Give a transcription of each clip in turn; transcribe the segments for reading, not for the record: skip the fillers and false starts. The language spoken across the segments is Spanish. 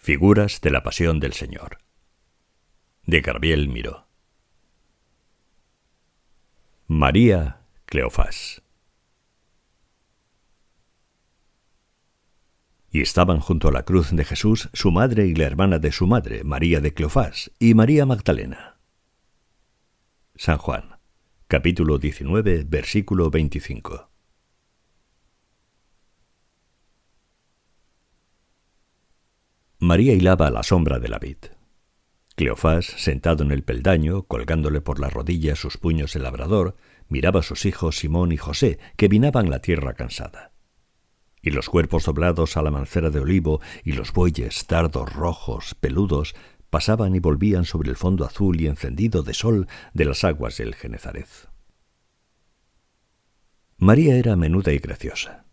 Figuras de la Pasión del Señor, de Gabriel Miró. María Cleofás. Y estaban junto a la cruz de Jesús su madre y la hermana de su madre, María de Cleofás, y María Magdalena. San Juan, capítulo 19, versículo 25. María hilaba a la sombra de la vid. Cleofás, sentado en el peldaño, colgándole por las rodillas sus puños de labrador, miraba a sus hijos Simón y José, que vinaban la tierra cansada. Y los cuerpos doblados a la mancera de olivo y los bueyes, tardos, rojos, peludos, pasaban y volvían sobre el fondo azul y encendido de sol de las aguas del Genezaret. María era menuda y graciosa.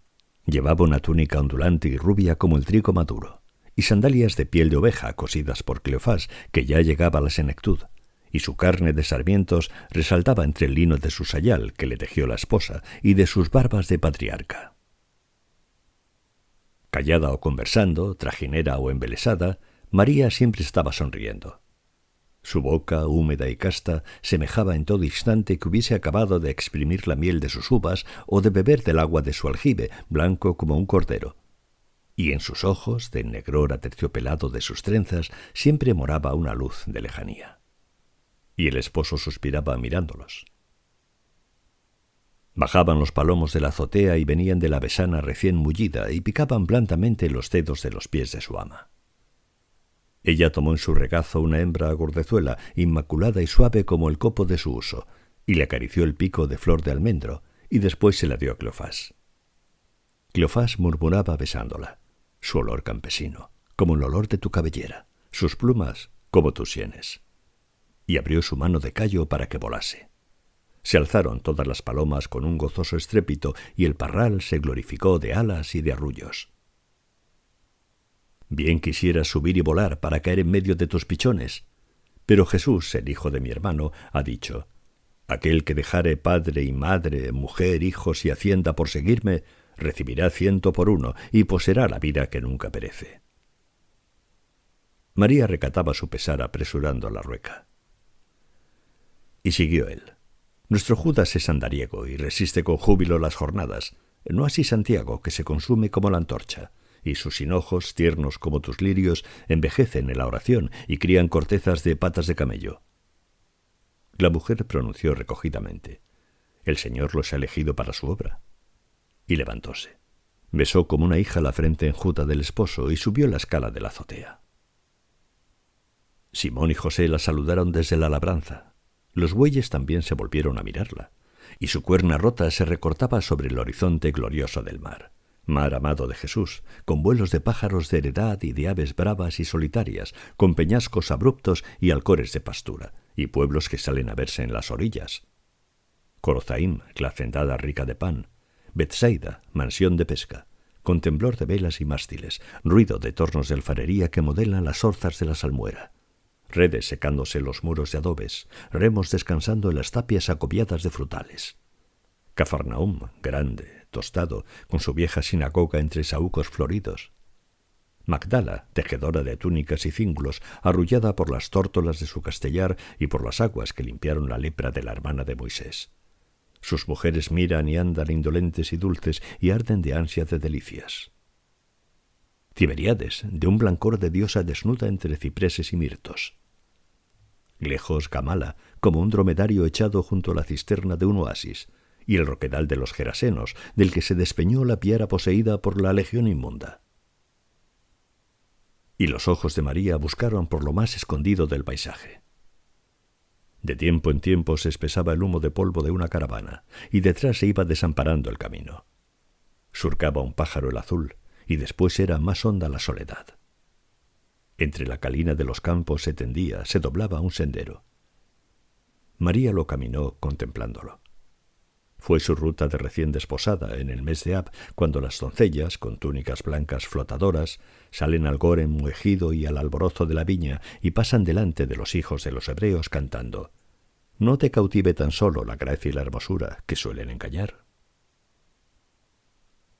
Llevaba una túnica ondulante y rubia como el trigo maduro, y sandalias de piel de oveja cosidas por Cleofás, que ya llegaba a la senectud, y su carne de sarmientos resaltaba entre el lino de su sayal, que le tejió la esposa, y de sus barbas de patriarca. Callada o conversando, trajinera o embelesada, María siempre estaba sonriendo. Su boca, húmeda y casta, semejaba en todo instante que hubiese acabado de exprimir la miel de sus uvas o de beber del agua de su aljibe, blanco como un cordero. Y en sus ojos, del negror aterciopelado de sus trenzas, siempre moraba una luz de lejanía. Y el esposo suspiraba mirándolos. Bajaban los palomos de la azotea y venían de la besana recién mullida y picaban blandamente los dedos de los pies de su ama. Ella tomó en su regazo una hembra gordezuela, inmaculada y suave como el copo de su uso, y le acarició el pico de flor de almendro, y después se la dio a Cleofás. Cleofás murmuraba besándola, su olor campesino, como el olor de tu cabellera, sus plumas como tus sienes. Y abrió su mano de callo para que volase. Se alzaron todas las palomas con un gozoso estrépito, y el parral se glorificó de alas y de arrullos. Bien quisieras subir y volar para caer en medio de tus pichones, pero Jesús, el hijo de mi hermano, ha dicho: aquel que dejare padre y madre, mujer, hijos y hacienda por seguirme, recibirá 100 por 1 y poseerá la vida que nunca perece. María recataba su pesar apresurando la rueca. Y siguió él: nuestro Judas es andariego y resiste con júbilo las jornadas, no así Santiago, que se consume como la antorcha, y sus hinojos, tiernos como tus lirios, envejecen en la oración y crían cortezas de patas de camello. La mujer pronunció recogidamente: el Señor los ha elegido para su obra. Y levantóse. Besó como una hija la frente enjuta del esposo y subió la escala de la azotea. Simón y José la saludaron desde la labranza. Los bueyes también se volvieron a mirarla, y su cuerna rota se recortaba sobre el horizonte glorioso del mar. Mar amado de Jesús, con vuelos de pájaros de heredad y de aves bravas y solitarias, con peñascos abruptos y alcores de pastura, y pueblos que salen a verse en las orillas. Corozaim, la hacendada rica de pan, Betsaida, mansión de pesca, con temblor de velas y mástiles, ruido de tornos de alfarería que modelan las orzas de la salmuera, redes secándose los muros de adobes, remos descansando en las tapias acopiadas de frutales. Cafarnaúm, grande, tostado, con su vieja sinagoga entre saúcos floridos. Magdala, tejedora de túnicas y cíngulos, arrullada por las tórtolas de su castellar y por las aguas que limpiaron la lepra de la hermana de Moisés. Sus mujeres miran y andan indolentes y dulces y arden de ansia de delicias. Tiberíades, de un blancor de diosa desnuda entre cipreses y mirtos. Lejos Gamala, como un dromedario echado junto a la cisterna de un oasis, y el roquedal de los gerasenos, del que se despeñó la piara poseída por la legión inmunda. Y los ojos de María buscaron por lo más escondido del paisaje. De tiempo en tiempo se espesaba el humo de polvo de una caravana, y detrás se iba desamparando el camino. Surcaba un pájaro el azul, y después era más honda la soledad. Entre la calina de los campos se tendía, se doblaba un sendero. María lo caminó contemplándolo. Fue su ruta de recién desposada en el mes de Ab, cuando las doncellas, con túnicas blancas flotadoras, salen al gor enmuejido y al alborozo de la viña y pasan delante de los hijos de los hebreos cantando: no te cautive tan solo la gracia y la hermosura, que suelen engañar.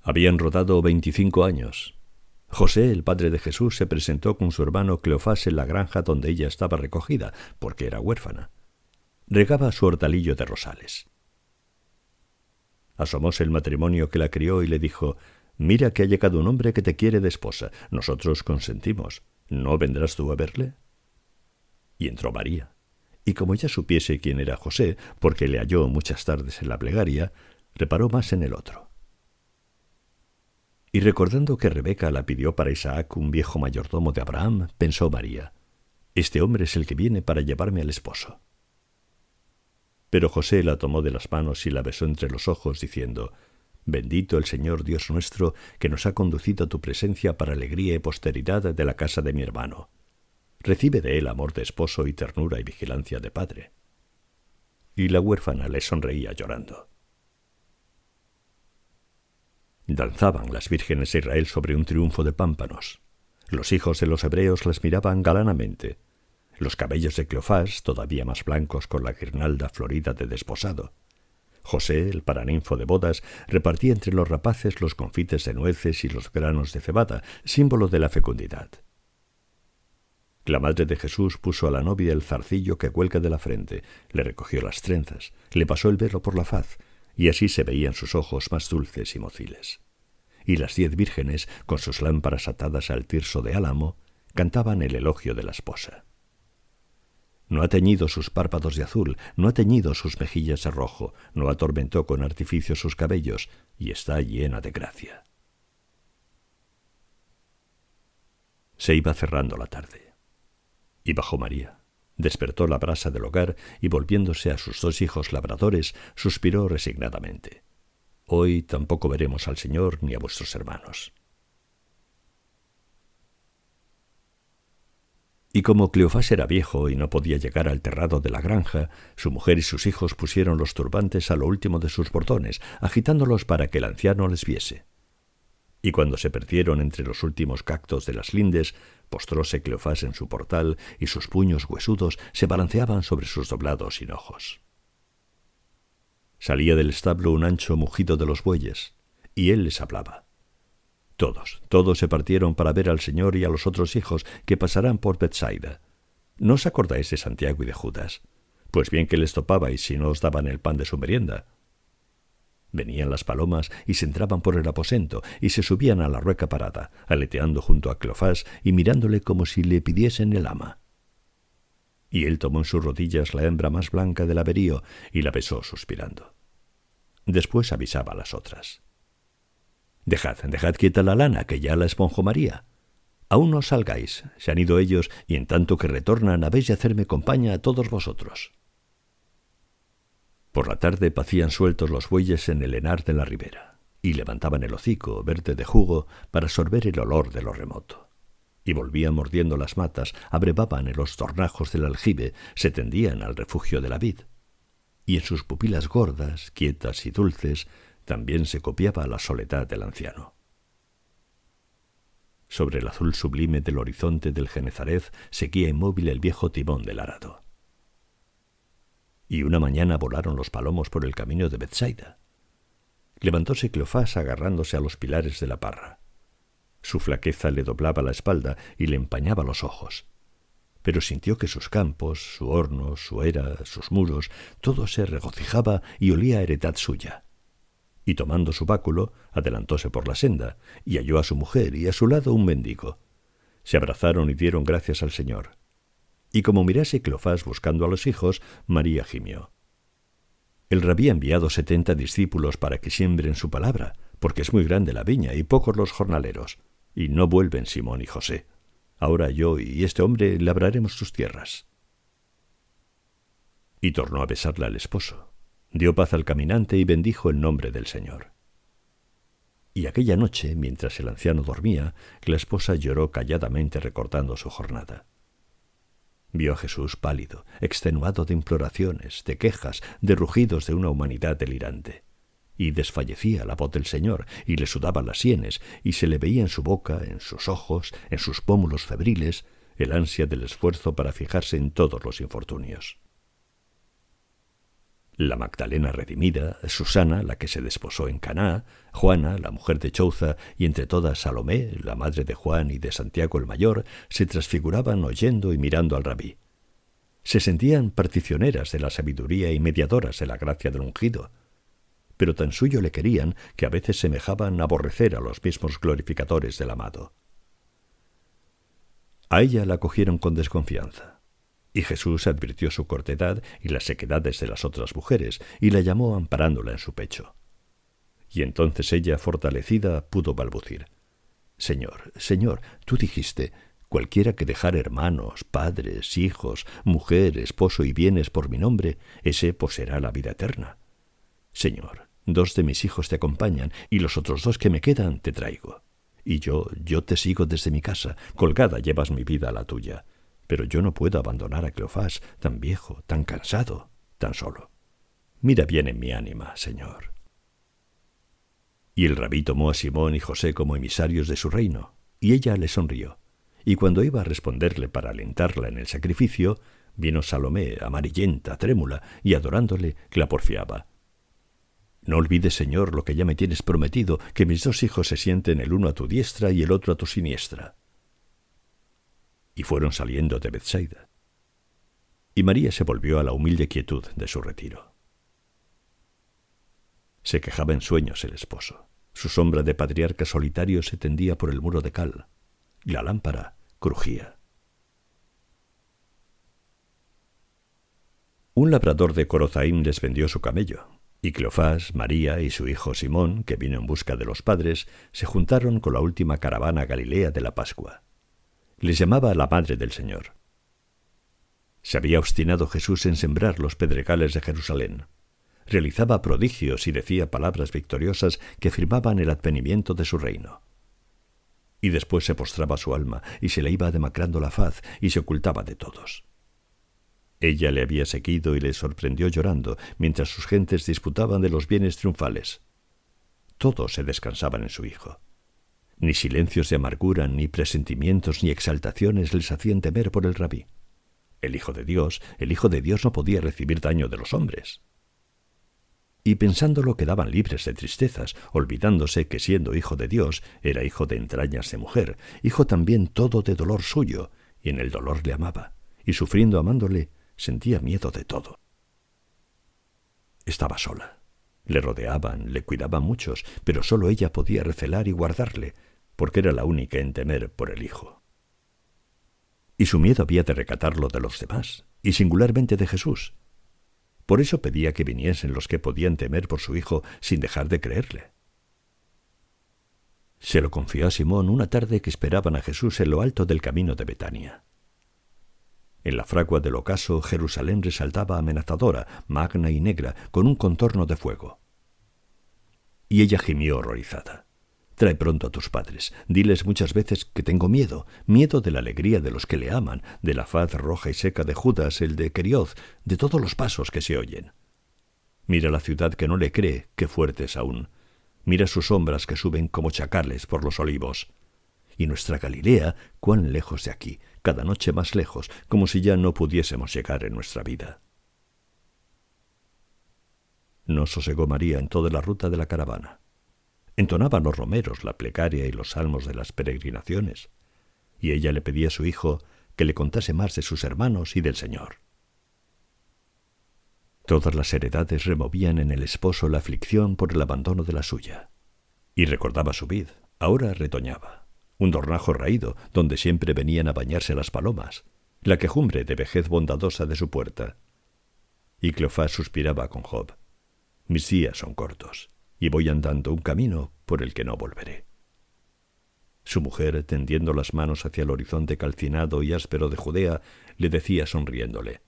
Habían rodado 25 años. José, el padre de Jesús, se presentó con su hermano Cleofás en la granja donde ella estaba recogida, porque era huérfana. Regaba su hortalillo de rosales. Asomóse el matrimonio que la crió y le dijo: «Mira que ha llegado un hombre que te quiere de esposa. Nosotros consentimos. ¿No vendrás tú a verle?» Y entró María. Y como ya supiese quién era José, porque le halló muchas tardes en la plegaria, reparó más en el otro. Y recordando que Rebeca la pidió para Isaac, un viejo mayordomo de Abraham, pensó María: «Este hombre es el que viene para llevarme al esposo». Pero José la tomó de las manos y la besó entre los ojos, diciendo: «Bendito el Señor Dios nuestro, que nos ha conducido a tu presencia para alegría y posteridad de la casa de mi hermano. Recibe de él amor de esposo y ternura y vigilancia de padre». Y la huérfana le sonreía llorando. Danzaban las vírgenes de Israel sobre un triunfo de pámpanos. Los hijos de los hebreos las miraban galanamente. Los cabellos de Cleofás, todavía más blancos con la guirnalda florida de desposado. José, el paraninfo de bodas, repartía entre los rapaces los confites de nueces y los granos de cebada, símbolo de la fecundidad. La madre de Jesús puso a la novia el zarcillo que cuelga de la frente, le recogió las trenzas, le pasó el velo por la faz, y así se veían sus ojos más dulces y mociles. Y las 10 vírgenes, con sus lámparas atadas al tirso de álamo, cantaban el elogio de la esposa. No ha teñido sus párpados de azul, no ha teñido sus mejillas de rojo, no atormentó con artificio sus cabellos, y está llena de gracia. Se iba cerrando la tarde. Y bajó María. Despertó la brasa del hogar y, volviéndose a sus 2 hijos labradores, suspiró resignadamente: «Hoy tampoco veremos al Señor ni a vuestros hermanos». Y como Cleofás era viejo y no podía llegar al terrado de la granja, su mujer y sus hijos pusieron los turbantes a lo último de sus bordones, agitándolos para que el anciano les viese. Y cuando se perdieron entre los últimos cactos de las lindes, postróse Cleofás en su portal y sus puños huesudos se balanceaban sobre sus doblados hinojos. Salía del establo un ancho mugido de los bueyes, y él les hablaba. Todos se partieron para ver al Señor y a los otros hijos que pasarán por Betsaida. ¿No os acordáis de Santiago y de Judas? Pues bien que les topabais si no os daban el pan de su merienda. Venían las palomas y se entraban por el aposento y se subían a la rueca parada, aleteando junto a Cleofás y mirándole como si le pidiesen el ama. Y él tomó en sus rodillas la hembra más blanca del averío y la besó suspirando. Después avisaba a las otras: Dejad quieta la lana, que ya la esponjó María. Aún no salgáis, se han ido ellos, y en tanto que retornan habéis de hacerme compañía a todos vosotros». Por la tarde pacían sueltos los bueyes en el henar de la ribera, y levantaban el hocico, verde de jugo, para sorber el olor de lo remoto. Y volvían mordiendo las matas, abrevaban en los tornajos del aljibe, se tendían al refugio de la vid. Y en sus pupilas gordas, quietas y dulces, también se copiaba la soledad del anciano. Sobre el azul sublime del horizonte del Genezaret seguía inmóvil el viejo timón del arado. Y una mañana volaron los palomos por el camino de Betsaida. Levantóse Cleofás agarrándose a los pilares de la parra. Su flaqueza le doblaba la espalda y le empañaba los ojos. Pero sintió que sus campos, su horno, su era, sus muros, todo se regocijaba y olía a heredad suya. Y tomando su báculo, adelantóse por la senda, y halló a su mujer y a su lado un mendigo. Se abrazaron y dieron gracias al Señor. Y como mirase Cleofás buscando a los hijos, María gimió. El rabí ha enviado 70 discípulos para que siembren su palabra, porque es muy grande la viña y pocos los jornaleros, y no vuelven Simón y José. Ahora yo y este hombre labraremos sus tierras. Y tornó a besarla al esposo. Dio paz al caminante y bendijo el nombre del Señor. Y aquella noche, mientras el anciano dormía, la esposa lloró calladamente recordando su jornada. Vio a Jesús pálido, extenuado de imploraciones, de quejas, de rugidos de una humanidad delirante. Y desfallecía la voz del Señor, y le sudaban las sienes, y se le veía en su boca, en sus ojos, en sus pómulos febriles, el ansia del esfuerzo para fijarse en todos los infortunios. la Magdalena redimida, Susana, la que se desposó en Caná, Juana, la mujer de Chouza, y entre todas Salomé, la madre de Juan y de Santiago el Mayor, se transfiguraban oyendo y mirando al rabí. Se sentían particioneras de la sabiduría y mediadoras de la gracia del ungido, pero tan suyo le querían que a veces semejaban aborrecer a los mismos glorificadores del amado. A ella la acogieron con desconfianza, y Jesús advirtió su cortedad y las sequedades de las otras mujeres, y la llamó amparándola en su pecho. Y entonces ella, fortalecida, pudo balbucir: «Señor, Señor, tú dijiste, cualquiera que dejare hermanos, padres, hijos, mujer, esposo y bienes por mi nombre, ese poseerá la vida eterna. Señor, 2 de mis hijos te acompañan, y los otros 2 que me quedan te traigo. Y yo te sigo desde mi casa, colgada llevas mi vida a la tuya. Pero yo no puedo abandonar a Cleofás, tan viejo, tan cansado, tan solo. Mira bien en mi ánima, Señor». Y el rabí tomó a Simón y José como emisarios de su reino, y ella le sonrió. Y cuando iba a responderle para alentarla en el sacrificio, vino Salomé, amarillenta, trémula, y adorándole, la porfiaba: «No olvides, Señor, lo que ya me tienes prometido, que mis 2 hijos se sienten el uno a tu diestra y el otro a tu siniestra». Y fueron saliendo de Bethsaida. Y María se volvió a la humilde quietud de su retiro. Se quejaba en sueños el esposo. Su sombra de patriarca solitario se tendía por el muro de cal. La lámpara crujía. Un labrador de Corozaim les vendió su camello, y Cleofás, María y su hijo Simón, que vino en busca de los padres, se juntaron con la última caravana galilea de la Pascua. Les llamaba la Madre del Señor. Se había obstinado Jesús en sembrar los pedregales de Jerusalén. Realizaba prodigios y decía palabras victoriosas que firmaban el advenimiento de su reino. Y después se postraba su alma, y se le iba demacrando la faz, y se ocultaba de todos. Ella le había seguido y le sorprendió llorando, mientras sus gentes disputaban de los bienes triunfales. Todos se descansaban en su hijo. Ni silencios de amargura, ni presentimientos, ni exaltaciones les hacían temer por el rabí. El Hijo de Dios no podía recibir daño de los hombres. Y pensándolo quedaban libres de tristezas, olvidándose que siendo Hijo de Dios, era hijo de entrañas de mujer, hijo también todo de dolor suyo, y en el dolor le amaba, y sufriendo amándole, sentía miedo de todo. Estaba sola. Le rodeaban, le cuidaban muchos, pero sólo ella podía recelar y guardarle, porque era la única en temer por el Hijo. Y su miedo había de recatarlo de los demás, y singularmente de Jesús. Por eso pedía que viniesen los que podían temer por su Hijo sin dejar de creerle. Se lo confió a Simón una tarde que esperaban a Jesús en lo alto del camino de Betania. En la fragua del ocaso, Jerusalén resaltaba amenazadora, magna y negra, con un contorno de fuego. Y ella gimió horrorizada: «Trae pronto a tus padres, diles muchas veces que tengo miedo, miedo de la alegría de los que le aman, de la faz roja y seca de Judas, el de Querioz, de todos los pasos que se oyen. Mira la ciudad que no le cree, qué fuerte es aún. Mira sus sombras que suben como chacales por los olivos. Y nuestra Galilea, cuán lejos de aquí, cada noche más lejos, como si ya no pudiésemos llegar en nuestra vida». No sosegó María en toda la ruta de la caravana. Entonaban los romeros la plegaria y los salmos de las peregrinaciones, y ella le pedía a su hijo que le contase más de sus hermanos y del Señor. Todas las heredades removían en el esposo la aflicción por el abandono de la suya, y recordaba su vid, ahora retoñaba, un dornajo raído donde siempre venían a bañarse las palomas, la quejumbre de vejez bondadosa de su puerta. Y Cleofás suspiraba con Job: «Mis días son cortos, y voy andando un camino por el que no volveré». Su mujer, tendiendo las manos hacia el horizonte calcinado y áspero de Judea, le decía sonriéndole: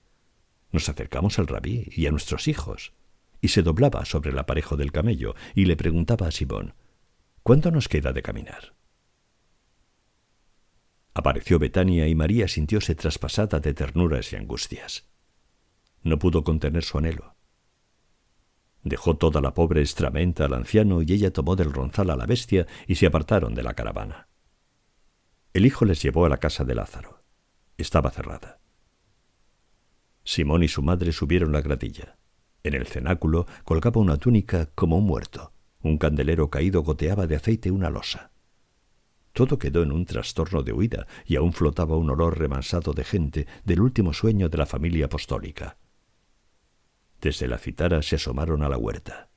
«Nos acercamos al rabí y a nuestros hijos». Y se doblaba sobre el aparejo del camello y le preguntaba a Simón: «¿Cuánto nos queda de caminar?». Apareció Betania y María sintióse traspasada de ternuras y angustias. No pudo contener su anhelo. Dejó toda la pobre estramenta al anciano y ella tomó del ronzal a la bestia y se apartaron de la caravana. El hijo les llevó a la casa de Lázaro. Estaba cerrada. Simón y su madre subieron la gradilla. En el cenáculo colgaba una túnica como un muerto. Un candelero caído goteaba de aceite una losa. Todo quedó en un trastorno de huida y aún flotaba un olor remansado de gente del último sueño de la familia apostólica. Desde la citara se asomaron a la huerta.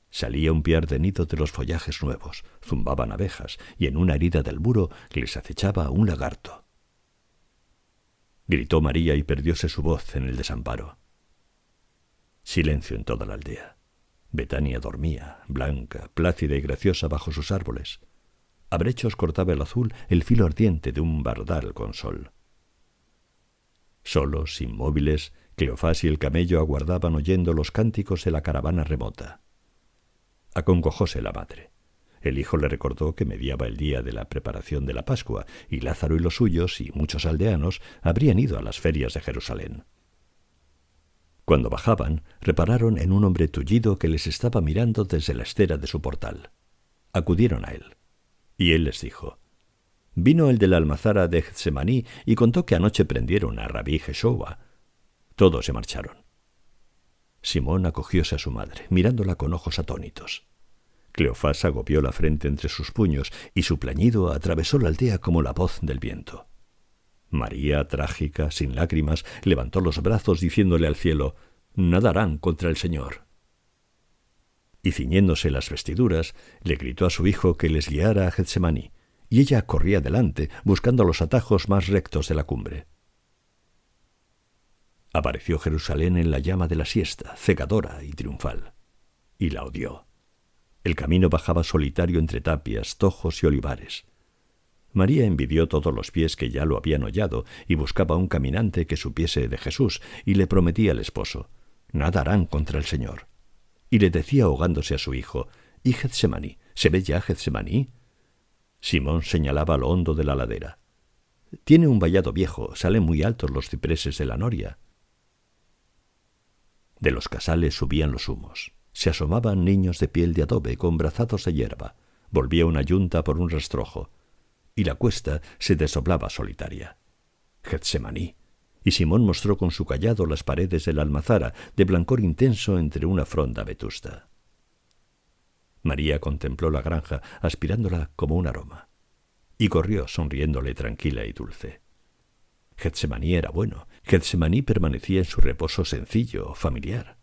Salía un piar de nido de los follajes nuevos, zumbaban abejas y en una herida del muro les acechaba un lagarto. Gritó María y perdióse su voz en el desamparo. Silencio en toda la aldea. Betania dormía, blanca, plácida y graciosa bajo sus árboles. A brechos cortaba el azul el filo ardiente de un bardal con sol. Solos, inmóviles, Cleofás y el camello aguardaban oyendo los cánticos de la caravana remota. Acongojóse la madre. El hijo le recordó que mediaba el día de la preparación de la Pascua, y Lázaro y los suyos y muchos aldeanos habrían ido a las ferias de Jerusalén. Cuando bajaban, repararon en un hombre tullido que les estaba mirando desde la estera de su portal. Acudieron a él, y él les dijo: «Vino el de la almazara de Getsemaní y contó que anoche prendieron a Rabí Jeshua». Todos se marcharon. Simón acogióse a su madre, mirándola con ojos atónitos. Cleofás agobió la frente entre sus puños y su plañido atravesó la aldea como la voz del viento. María, trágica, sin lágrimas, levantó los brazos diciéndole al cielo: «Nada harán contra el Señor». Y ciñéndose las vestiduras, le gritó a su hijo que les guiara a Getsemaní, y ella corría delante, buscando los atajos más rectos de la cumbre. Apareció Jerusalén en la llama de la siesta, cegadora y triunfal, y la odió. El camino bajaba solitario entre tapias, tojos y olivares. María envidió todos los pies que ya lo habían hollado y buscaba un caminante que supiese de Jesús, y le prometía al esposo: «Nada harán contra el Señor». Y le decía ahogándose a su hijo: «¿Y Getsemaní? ¿Se ve ya Getsemaní?». Simón señalaba a lo hondo de la ladera. «Tiene un vallado viejo, salen muy altos los cipreses de la noria». De los casales subían los humos. Se asomaban niños de piel de adobe con brazados de hierba. Volvía una yunta por un rastrojo. Y la cuesta se desdoblaba solitaria. Getsemaní. Y Simón mostró con su cayado las paredes de la almazara, de blancor intenso entre una fronda vetusta. María contempló la granja, aspirándola como un aroma. Y corrió, sonriéndole tranquila y dulce. Getsemaní era bueno. Getsemaní permanecía en su reposo sencillo, familiar.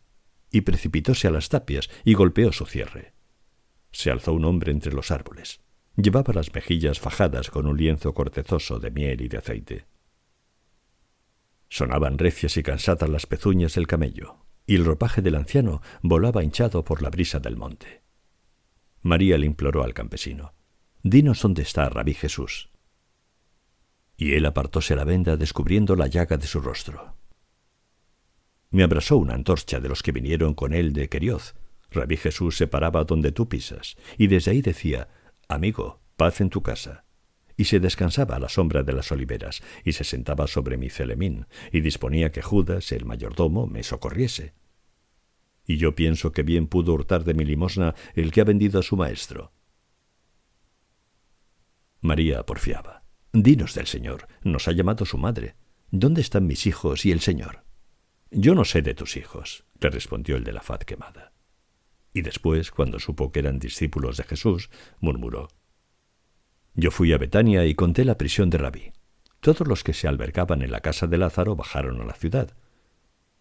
Y precipitóse a las tapias y golpeó su cierre. Se alzó un hombre entre los árboles. Llevaba las mejillas fajadas con un lienzo cortezoso de miel y de aceite. Sonaban recias y cansadas las pezuñas del camello, y el ropaje del anciano volaba hinchado por la brisa del monte. María le imploró al campesino: «Dinos dónde está Rabí Jesús». Y él apartóse la venda, descubriendo la llaga de su rostro. Me abrasó una antorcha de los que vinieron con él de Kerioth. Rabí Jesús se paraba donde tú pisas, y desde ahí decía: «Amigo, paz en tu casa». Y se descansaba a la sombra de las oliveras, y se sentaba sobre mi celemín, y disponía que Judas, el mayordomo, me socorriese. Y yo pienso que bien pudo hurtar de mi limosna el que ha vendido a su maestro. María porfiaba: «Dinos del Señor, nos ha llamado su madre. ¿Dónde están mis hijos y el Señor?». «Yo no sé de tus hijos», le respondió el de la faz quemada. Y después, cuando supo que eran discípulos de Jesús, murmuró: «Yo fui a Betania y conté la prisión de Rabí. Todos los que se albergaban en la casa de Lázaro bajaron a la ciudad.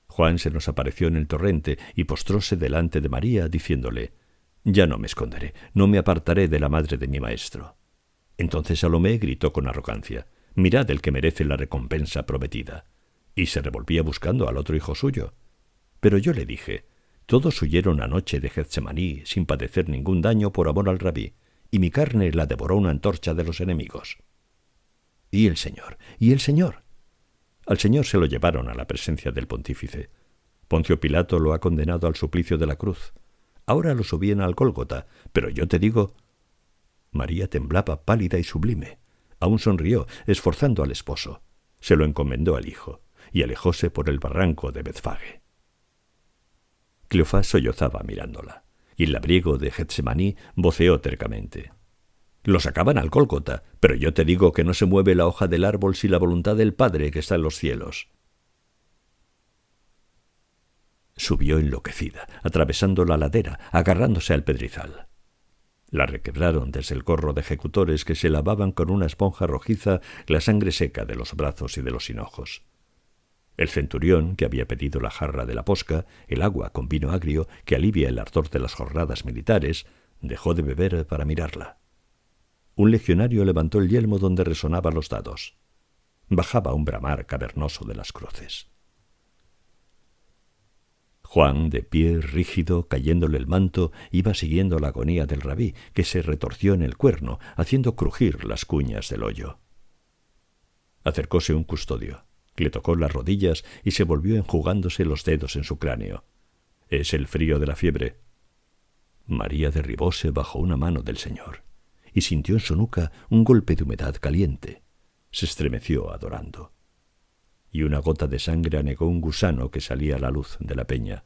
Juan se nos apareció en el torrente y postróse delante de María, diciéndole: «Ya no me esconderé, no me apartaré de la madre de mi maestro». Entonces Salomé gritó con arrogancia: «Mirad el que merece la recompensa prometida». Y se revolvía buscando al otro hijo suyo. Pero yo le dije: «Todos huyeron anoche de Getsemaní sin padecer ningún daño por amor al Rabí, y mi carne la devoró una antorcha de los enemigos». «¿Y el Señor? ¿Y el Señor?». Al Señor se lo llevaron a la presencia del pontífice. Poncio Pilato lo ha condenado al suplicio de la cruz. Ahora lo subían al Gólgota, pero yo te digo... María temblaba pálida y sublime. Aún sonrió, esforzando al esposo. Se lo encomendó al hijo, y alejóse por el barranco de Betfage. Cleofás sollozaba mirándola, y el labriego de Getsemaní voceó tercamente: «Lo sacaban al Gólgota, pero yo te digo que no se mueve la hoja del árbol sin la voluntad del Padre que está en los cielos». Subió enloquecida, atravesando la ladera, agarrándose al pedrizal. La requebraron desde el corro de ejecutores que se lavaban con una esponja rojiza la sangre seca de los brazos y de los hinojos. El centurión, que había pedido la jarra de la posca, el agua con vino agrio que alivia el ardor de las jornadas militares, dejó de beber para mirarla. Un legionario levantó el yelmo donde resonaban los dados. Bajaba un bramar cavernoso de las cruces. Juan, de pie, rígido, cayéndole el manto, iba siguiendo la agonía del rabí, que se retorció en el cuerno, haciendo crujir las cuñas del hoyo. Acercóse un custodio, le tocó las rodillas y se volvió enjugándose los dedos en su cráneo. «Es el frío de la fiebre». María derribóse bajo una mano del Señor y sintió en su nuca un golpe de humedad caliente. Se estremeció adorando. Y una gota de sangre anegó un gusano que salía a la luz de la peña.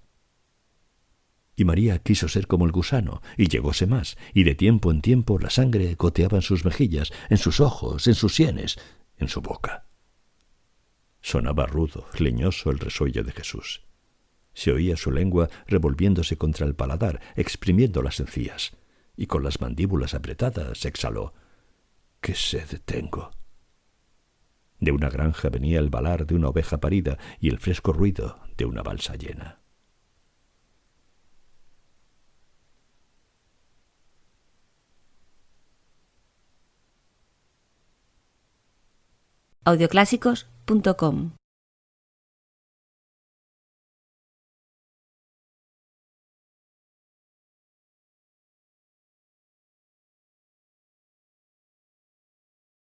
Y María quiso ser como el gusano, y llegóse más, y de tiempo en tiempo la sangre goteaba en sus mejillas, en sus ojos, en sus sienes, en su boca. Sonaba rudo, leñoso el resuello de Jesús. Se oía su lengua revolviéndose contra el paladar, exprimiendo las encías, y con las mandíbulas apretadas exhaló: «¡Qué sed tengo!». De una granja venía el balar de una oveja parida y el fresco ruido de una balsa llena. Audioclásicos.com